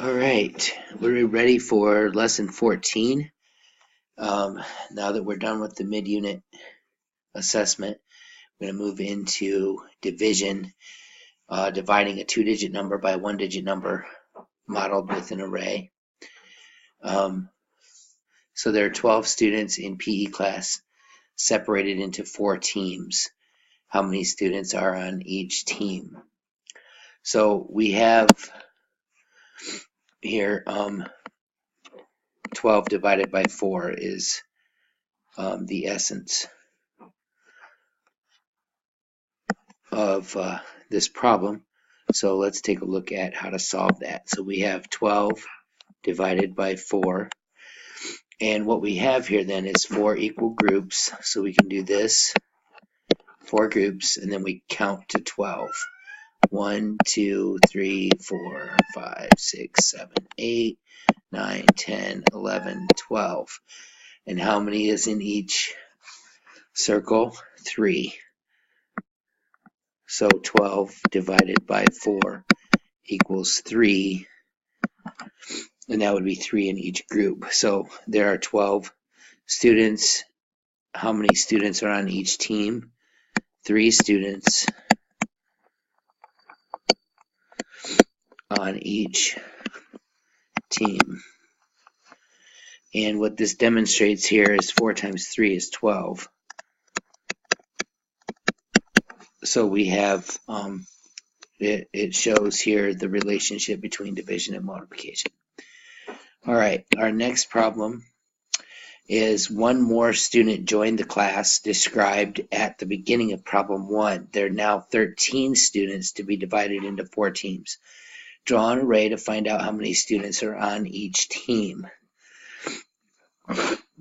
All right, we're ready for lesson 14. Now that we're done with the mid-unit assessment, we're going to move into division, dividing a two-digit number by a one-digit number modeled with an array. So there are 12 students in PE class separated into 4 teams. How many students are on each team? So we have here 12 divided by 4 is the essence of this problem. So let's take a look at how to solve that. So we have 12 divided by 4. And what we have here then is 4 equal groups. So we can do this, 4 groups, and then we count to 12. 1, 2, 3, 4, 5, 6, 7, 8, 9, 10, 11, 12. And how many is in each circle? 3. So 12 divided by 4 equals 3, and that would be 3 in each group. So there are 12 students. How many students are on each team? 3 students on each team. And what this demonstrates here is 4 times 3 is 12. So we have, it shows here the relationship between division and multiplication. All right, our next problem is one more student joined the class described at the beginning of problem 1. There are now 13 students to be divided into 4 teams. Draw an array to find out how many students are on each team.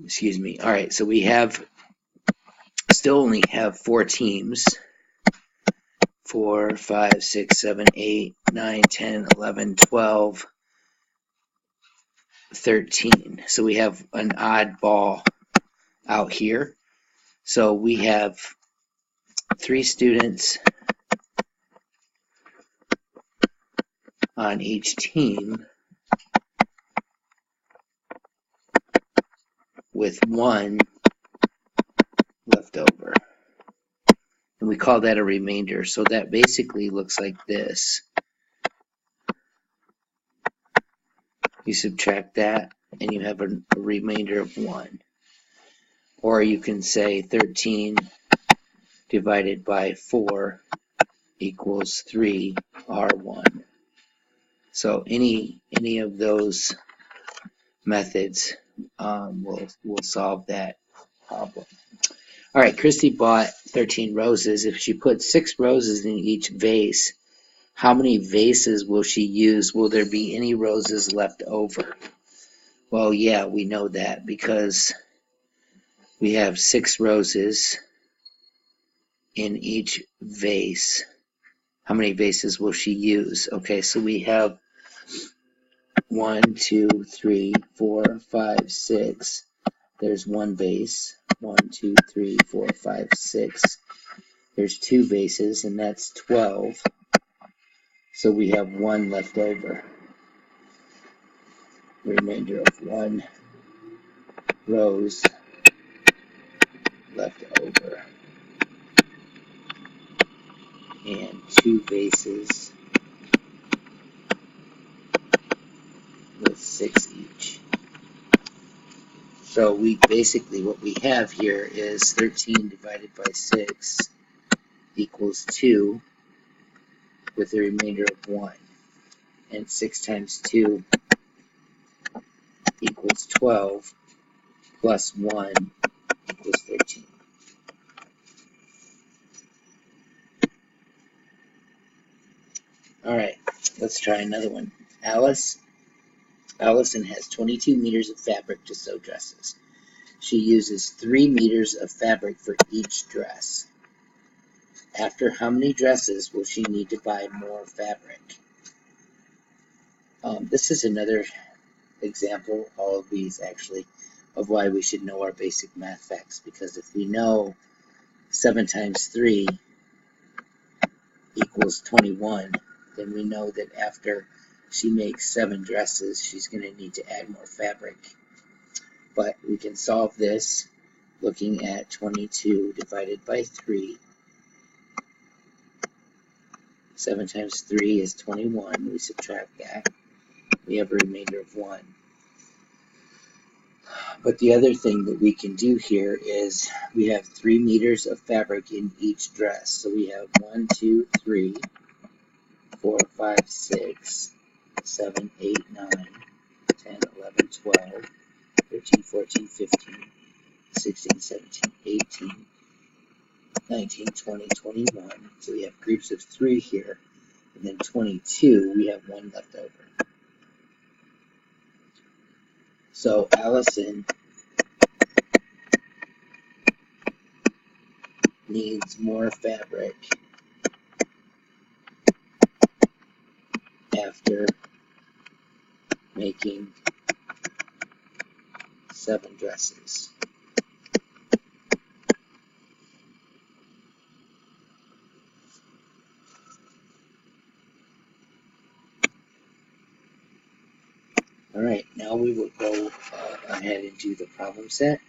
Excuse me. All right, so we still only have 4 teams. 4, 5, 6, 7, 8, 9, 10, 11, 12, 13. So we have an odd ball out here. So we have 3 students on each team with 1 left over. And we call that a remainder. So that basically looks like this. You subtract that and you have a remainder of 1. Or you can say 13 divided by 4 equals 3R1. So any of those methods will solve that problem. All right, Christy bought 13 roses. If she put 6 roses in each vase, how many vases will she use? Will there be any roses left over? Well, yeah, we know that because we have 6 roses in each vase. How many vases will she use? Okay, so we have 1, 2, 3, 4, 5, 6. There's 1 vase. 1, 2, 3, 4, 5, 6. There's 2 vases, and that's 12. So we have 1 left over. Remainder of 1 rose left over. And 2 vases with 6 each. So we basically, what we have here is 13 divided by 6 equals 2 with a remainder of 1. And 6 times 2 equals 12 plus 1 equals 13. All right, let's try another one. Allison has 22 meters of fabric to sew dresses. She uses 3 meters of fabric for each dress. After how many dresses will she need to buy more fabric? This is another example, all of these actually, of why we should know our basic math facts, because if we know 7 times 3 equals 21, then we know that after she makes 7 dresses, she's going to need to add more fabric. But we can solve this looking at 22 divided by 3. 7 times 3 is 21. We subtract that. We have a remainder of 1. But the other thing that we can do here is we have 3 meters of fabric in each dress. So we have 1, 2, 3, 4, 5, 6, 7, 8, 9, 10, 11, 12, 13, 14, 15, 16, 17, 18, 19, 20, 21. So we have groups of 3 here. And then 22, we have 1 left over. So Allison needs more fabric after making 7 dresses. Alright, now we will go ahead and do the problem set.